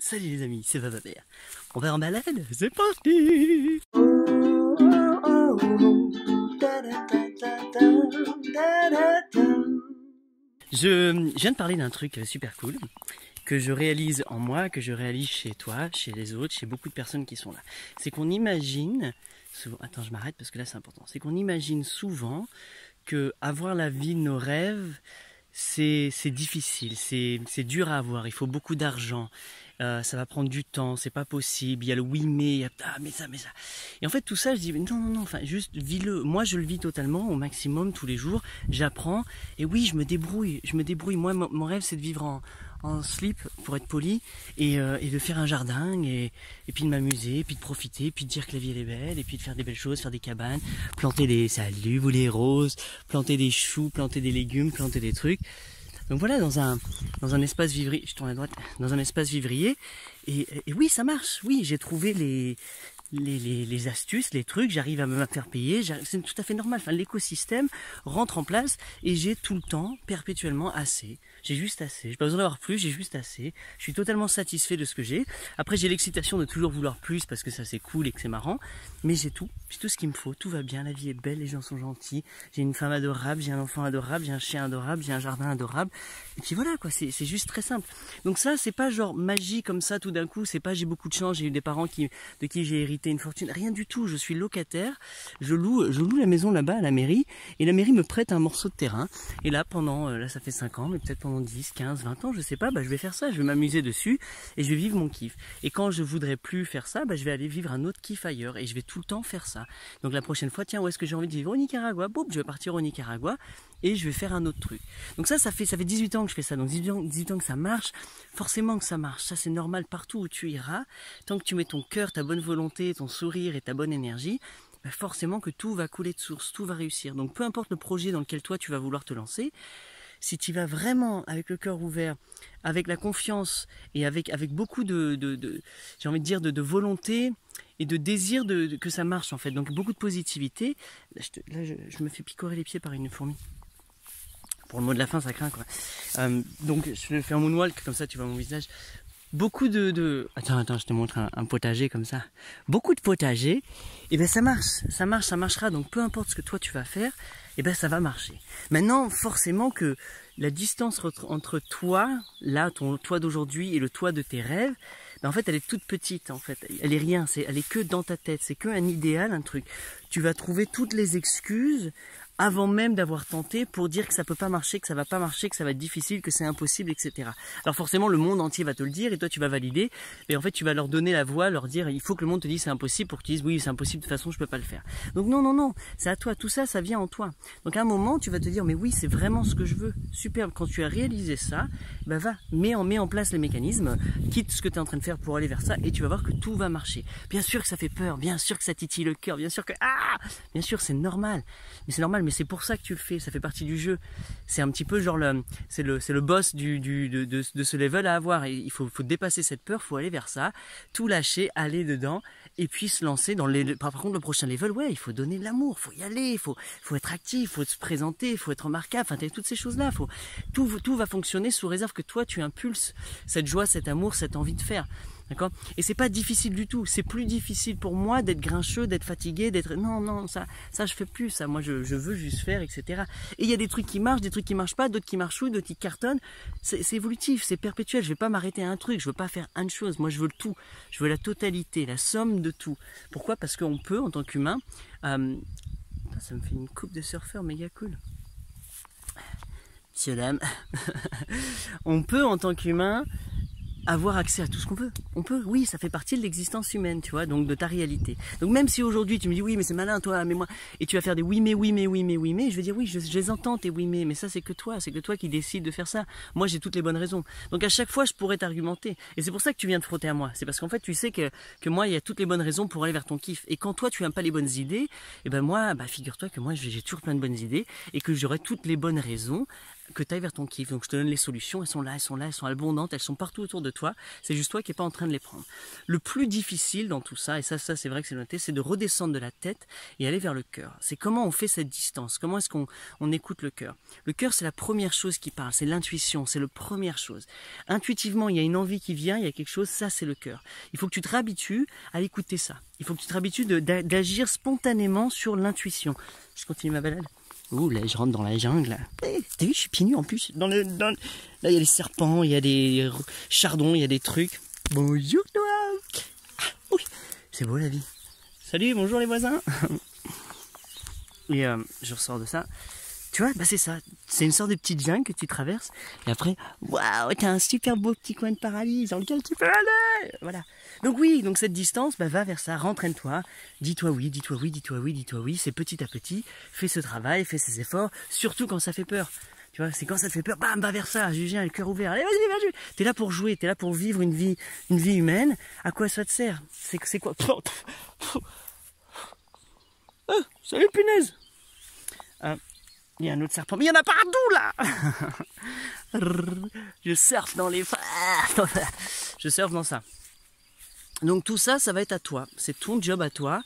Salut les amis, c'est Papa Bear. On va en balade, c'est parti. Je viens de parler d'un truc super cool que je réalise en moi, que je réalise chez toi, chez les autres, chez beaucoup de personnes qui sont là. C'est qu'on imagine souvent, attends je m'arrête parce que là c'est important, c'est qu'on imagine souvent que avoir la vie de nos rêves, c'est difficile, c'est dur à avoir, il faut beaucoup d'argent, ça va prendre du temps, c'est pas possible, il y a le oui mais, il y a mais ça. Et en fait tout ça je dis non, enfin juste vis-le, moi je le vis totalement au maximum tous les jours, j'apprends et oui je me débrouille, moi mon rêve c'est de vivre en slip pour être poli et de faire un jardin et puis de m'amuser, et puis de profiter, et puis de dire que la vie elle est belle, et puis de faire des belles choses, faire des cabanes, planter des salut vous les roses, planter des choux, planter des légumes, planter des trucs. Donc voilà, dans un espace vivrier, je tourne à droite, dans un espace vivrier, et oui ça marche, oui j'ai trouvé les astuces, les trucs, j'arrive à me faire payer, c'est tout à fait normal, enfin l'écosystème rentre en place et j'ai tout le temps, perpétuellement assez, j'ai juste assez, j'ai pas besoin d'avoir plus, j'ai juste assez, je suis totalement satisfait de ce que j'ai. Après j'ai l'excitation de toujours vouloir plus parce que ça c'est cool et que c'est marrant, mais j'ai tout ce qu'il me faut, tout va bien, la vie est belle, les gens sont gentils, j'ai une femme adorable, j'ai un enfant adorable, j'ai un chien adorable, j'ai un jardin adorable, et puis voilà quoi, c'est juste très simple. Donc ça c'est pas genre magie comme ça tout d'un coup, c'est pas j'ai beaucoup de chance, j'ai eu des parents de qui j'ai hérité une fortune, rien du tout, je suis locataire, je loue la maison là-bas à la mairie, et la mairie me prête un morceau de terrain, et là pendant, là ça fait 5 ans, mais peut-être pendant 10, 15, 20 ans, je sais pas, je vais faire ça, je vais m'amuser dessus, et je vais vivre mon kiff. Et quand je voudrais plus faire ça, je vais aller vivre un autre kiff ailleurs, et je vais tout le temps faire ça. Donc la prochaine fois, tiens, où est-ce que j'ai envie de vivre? Au Nicaragua, boum, je vais partir au Nicaragua, et je vais faire un autre truc. Donc ça fait 18 ans que je fais ça, donc 18 ans que ça marche, forcément que ça marche, ça c'est normal partout où tu iras, tant que tu mets ton cœur, ta bonne volonté, ton sourire et ta bonne énergie, forcément que tout va couler de source, tout va réussir. Donc peu importe le projet dans lequel toi tu vas vouloir te lancer, si tu vas vraiment avec le cœur ouvert, avec la confiance et avec beaucoup j'ai envie de dire de volonté et de désir que ça marche en fait, donc beaucoup de positivité. Là, je me fais picorer les pieds par une fourmi. Pour le mot de la fin, ça craint quoi. Donc je fais un moonwalk, comme ça tu vois mon visage. Beaucoup Attends, je te montre un potager comme ça. Beaucoup de potagers, et ben ça marchera. Donc peu importe ce que toi tu vas faire, et ben ça va marcher. Maintenant, forcément que la distance entre toi, là, ton toi d'aujourd'hui et le toi de tes rêves, en fait, elle est toute petite, en fait. Elle est rien, elle est que dans ta tête. C'est que un idéal, un truc. Tu vas trouver toutes les excuses avant même d'avoir tenté pour dire que ça peut pas marcher, que ça va pas marcher, que ça va être difficile, que c'est impossible, etc. Alors forcément, le monde entier va te le dire et toi tu vas valider. Et en fait, tu vas leur donner la voix, leur dire il faut que le monde te dise c'est impossible pour que tu dises oui c'est impossible de toute façon je peux pas le faire. Donc non, c'est à toi. Tout ça, ça vient en toi. Donc à un moment, tu vas te dire mais oui c'est vraiment ce que je veux. Superbe. Quand tu as réalisé ça, mets en place les mécanismes, quitte ce que tu es en train de faire pour aller vers ça et tu vas voir que tout va marcher. Bien sûr que ça fait peur, bien sûr que ça titille le cœur, bien sûr que bien sûr c'est normal. Mais c'est pour ça que tu le fais, ça fait partie du jeu. C'est un petit peu genre c'est le boss de ce level à avoir. Et il faut dépasser cette peur, faut aller vers ça, tout lâcher, aller dedans, et puis se lancer dans par contre le prochain level, ouais, il faut donner de l'amour, faut y aller, faut être actif, faut se présenter, faut être remarquable, enfin toutes ces choses-là, tout va fonctionner sous réserve que toi tu impulses cette joie, cet amour, cette envie de faire. D'accord? Et c'est pas difficile du tout. C'est plus difficile pour moi d'être grincheux, d'être fatigué, non, ça je fais plus ça. Moi je veux juste faire, etc. Et il y a des trucs qui marchent, des trucs qui marchent pas, d'autres qui marchent, d'autres qui cartonnent. C'est évolutif, c'est perpétuel. Je vais pas m'arrêter à un truc, je veux pas faire une chose. Moi je veux le tout. Je veux la totalité, la somme de tout. Pourquoi? Parce qu'on peut, en tant qu'humain, ça me fait une coupe de surfeur méga cool. Monsieur dame. On peut, en tant qu'humain, avoir accès à tout ce qu'on veut. On peut, oui, ça fait partie de l'existence humaine, tu vois, donc de ta réalité. Donc même si aujourd'hui tu me dis oui, mais c'est malin toi, mais moi, et tu vas faire des oui, mais, je vais dire oui, je les entends tes oui, mais ça c'est que toi qui décides de faire ça. Moi j'ai toutes les bonnes raisons. Donc à chaque fois je pourrais t'argumenter. Et c'est pour ça que tu viens te frotter à moi. C'est parce qu'en fait tu sais que moi il y a toutes les bonnes raisons pour aller vers ton kiff. Et quand toi tu n'as pas les bonnes idées, et ben moi, figure-toi que moi j'ai toujours plein de bonnes idées et que j'aurai toutes les bonnes raisons que tu ailles vers ton kiff. Donc je te donne les solutions, elles sont là, elles sont abondantes, elles sont partout autour de toi. C'est juste toi qui n'es pas en train de les prendre. Le plus difficile dans tout ça, et ça c'est vrai que c'est noté, c'est de redescendre de la tête et aller vers le cœur. C'est comment on fait cette distance, comment est-ce qu'on écoute le cœur. Le cœur, c'est la première chose qui parle, c'est l'intuition, c'est la première chose. Intuitivement, il y a une envie qui vient, il y a quelque chose, ça c'est le cœur. Il faut que tu te réhabitues à écouter ça. Il faut que tu te réhabitues d'agir spontanément sur l'intuition. Je continue ma balade. Ouh, là, je rentre dans la jungle. T'as vu, je suis pieds nus en plus. Là, il y a des serpents, il y a des chardons, il y a des trucs. Bonjour, toi. Ah, oui, c'est beau la vie. Salut, bonjour les voisins. Et je ressors de ça. Tu vois, bah c'est ça. C'est une sorte de petite jungle que tu traverses. Et après, waouh, t'as un super beau petit coin de paradis dans lequel tu peux aller. Voilà. Donc oui, donc cette distance, bah va vers ça, rentraîne-toi. Dis-toi oui, dis-toi oui, dis-toi oui, dis-toi oui. C'est petit à petit. Fais ce travail, fais ces efforts. Surtout quand ça fait peur. Tu vois, c'est quand ça te fait peur, bam, va vers ça. Julien, le cœur ouvert. Allez, vas-y. T'es là pour jouer, t'es là pour vivre une vie humaine. À quoi ça te sert? C'est quoi? Oh, salut punaise. Il y a un autre serpent, mais il y en a partout là. Je surfe dans les... Je surfe dans ça. Donc tout ça, ça va être à toi. C'est ton job à toi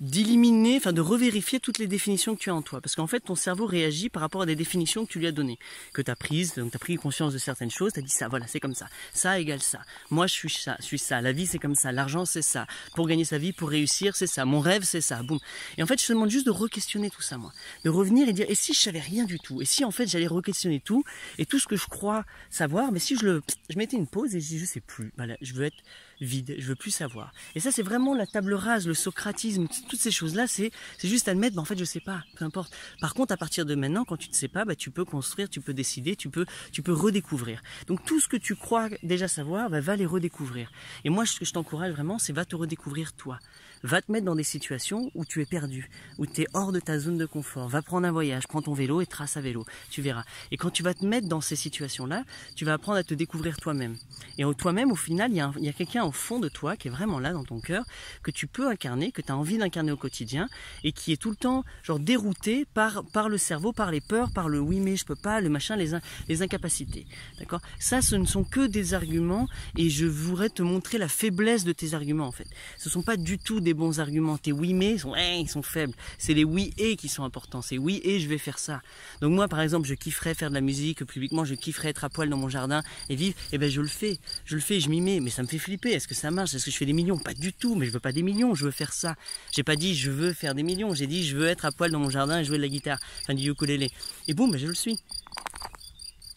d'éliminer, enfin de revérifier toutes les définitions que tu as en toi. Parce qu'en fait, ton cerveau réagit par rapport à des définitions que tu lui as données, que tu as prises. Donc tu as pris conscience de certaines choses, tu as dit ça, voilà, c'est comme ça. Ça égale ça. Moi, je suis ça. La vie, c'est comme ça. L'argent, c'est ça. Pour gagner sa vie, pour réussir, c'est ça. Mon rêve, c'est ça. Boum. Et en fait, je te demande juste de re-questionner tout ça, moi. De revenir et dire, et si je savais rien du tout? Et si, en fait, j'allais re-questionner tout, et tout ce que je crois savoir, mais si je mettais une pause et je dis, je sais plus. Voilà, je veux être vide, je veux plus savoir. Et ça, c'est vraiment la table rase, le socratisme, toutes ces choses-là, c'est juste admettre, bah, en fait, je sais pas, peu importe. Par contre, à partir de maintenant, quand tu ne sais pas, bah, tu peux construire, tu peux décider, tu peux redécouvrir. Donc, tout ce que tu crois déjà savoir, bah, va les redécouvrir. Et moi, ce que je t'encourage vraiment, c'est va te redécouvrir toi. Va te mettre dans des situations où tu es perdu, où tu es hors de ta zone de confort. Va prendre un voyage, prends ton vélo et trace à vélo. Tu verras. Et quand tu vas te mettre dans ces situations-là, tu vas apprendre à te découvrir toi-même. Et toi-même, au final, il y a quelqu'un au fond de toi qui est vraiment là dans ton cœur, que tu peux incarner, que tu as envie d'incarner au quotidien et qui est tout le temps genre dérouté par le cerveau, par les peurs, par le oui mais je peux pas, le machin, les incapacités. D'accord? Ça, ce ne sont que des arguments et je voudrais te montrer la faiblesse de tes arguments en fait. Ce sont pas du tout des bons arguments. Tes oui mais ils sont faibles. C'est les oui et qui sont importants. C'est oui et je vais faire ça. Donc moi par exemple, je kifferais faire de la musique publiquement, je kifferais être à poil dans mon jardin et vivre. Et ben je le fais, je m'y mets, mais ça me fait flipper. Est-ce que ça marche? Est-ce que je fais des millions? Pas du tout. Mais je veux pas des millions. Je veux faire ça. J'ai pas dit je veux faire des millions. J'ai dit je veux être à poil dans mon jardin et jouer de la guitare, enfin du ukulélé. Et boum, ben je le suis.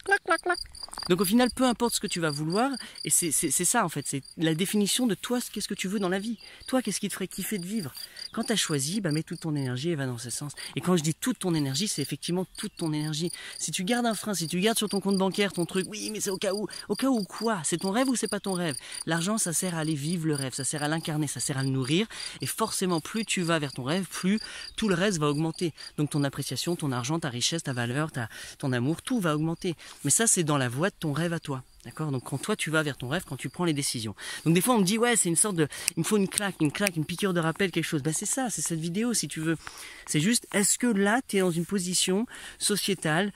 Clac, clac, clac. Donc au final, peu importe ce que tu vas vouloir, et c'est ça en fait, c'est la définition de toi, qu'est-ce que tu veux dans la vie. Toi, qu'est-ce qui te ferait kiffer de vivre? Quand tu as choisi, bah, mets toute ton énergie et va dans ce sens. Et quand je dis toute ton énergie, c'est effectivement toute ton énergie. Si tu gardes un frein, si tu gardes sur ton compte bancaire ton truc, oui mais c'est au cas où quoi? C'est ton rêve ou c'est pas ton rêve? L'argent, ça sert à aller vivre le rêve, ça sert à l'incarner, ça sert à le nourrir, et forcément plus tu vas vers ton rêve, plus tout le reste va augmenter. Donc ton appréciation, ton argent, ta richesse, ta valeur, ton amour, tout va augmenter. Mais ça, c'est dans la voie de ton rêve à toi. D'accord? Donc quand toi tu vas vers ton rêve, quand tu prends les décisions. Donc des fois on me dit ouais c'est une sorte de... Il me faut une claque, une piqûre de rappel, quelque chose. Ben c'est ça, c'est cette vidéo si tu veux. C'est juste, est-ce que là tu es dans une position sociétale,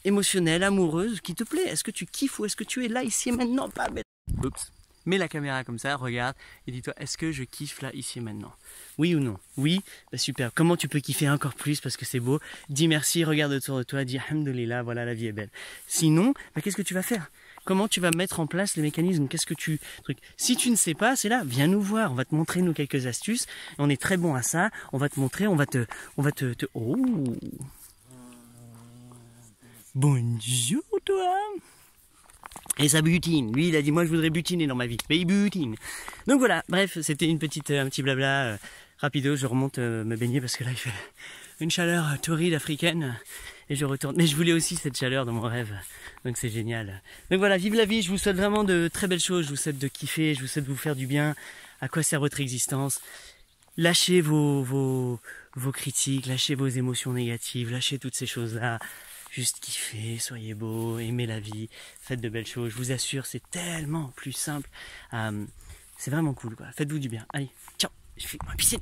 émotionnelle, amoureuse qui te plaît? Est-ce que tu kiffes ou est-ce que tu es là, ici et maintenant? Pas bête. Oups. Mets la caméra comme ça, regarde et dis-toi, est-ce que je kiffe là, ici et maintenant? Oui ou non? Oui, bah super. Comment tu peux kiffer encore plus parce que c'est beau? Dis merci, regarde autour de toi, dis alhamdoulilah, voilà, la vie est belle. Sinon, bah, qu'est-ce que tu vas faire? Comment tu vas mettre en place les mécanismes? Qu'est-ce que tu... Si tu ne sais pas, c'est là, viens nous voir, on va te montrer nous quelques astuces. On est très bon à ça, on va te montrer, on va te... Oh! Bonjour toi! Et ça butine. Lui, il a dit, moi, je voudrais butiner dans ma vie. Mais il butine. Donc voilà. Bref, c'était un petit blabla rapido. Je remonte me baigner parce que là, il fait une chaleur torride africaine. Et je retourne. Mais je voulais aussi cette chaleur dans mon rêve. Donc c'est génial. Donc voilà, vive la vie. Je vous souhaite vraiment de très belles choses. Je vous souhaite de kiffer. Je vous souhaite de vous faire du bien. À quoi sert votre existence? Lâchez vos critiques. Lâchez vos émotions négatives. Lâchez toutes ces choses-là. Juste kiffez, soyez beaux, aimez la vie, faites de belles choses. Je vous assure, c'est tellement plus simple. C'est vraiment cool, quoi. Faites-vous du bien. Allez, ciao. Je fais ma piscine.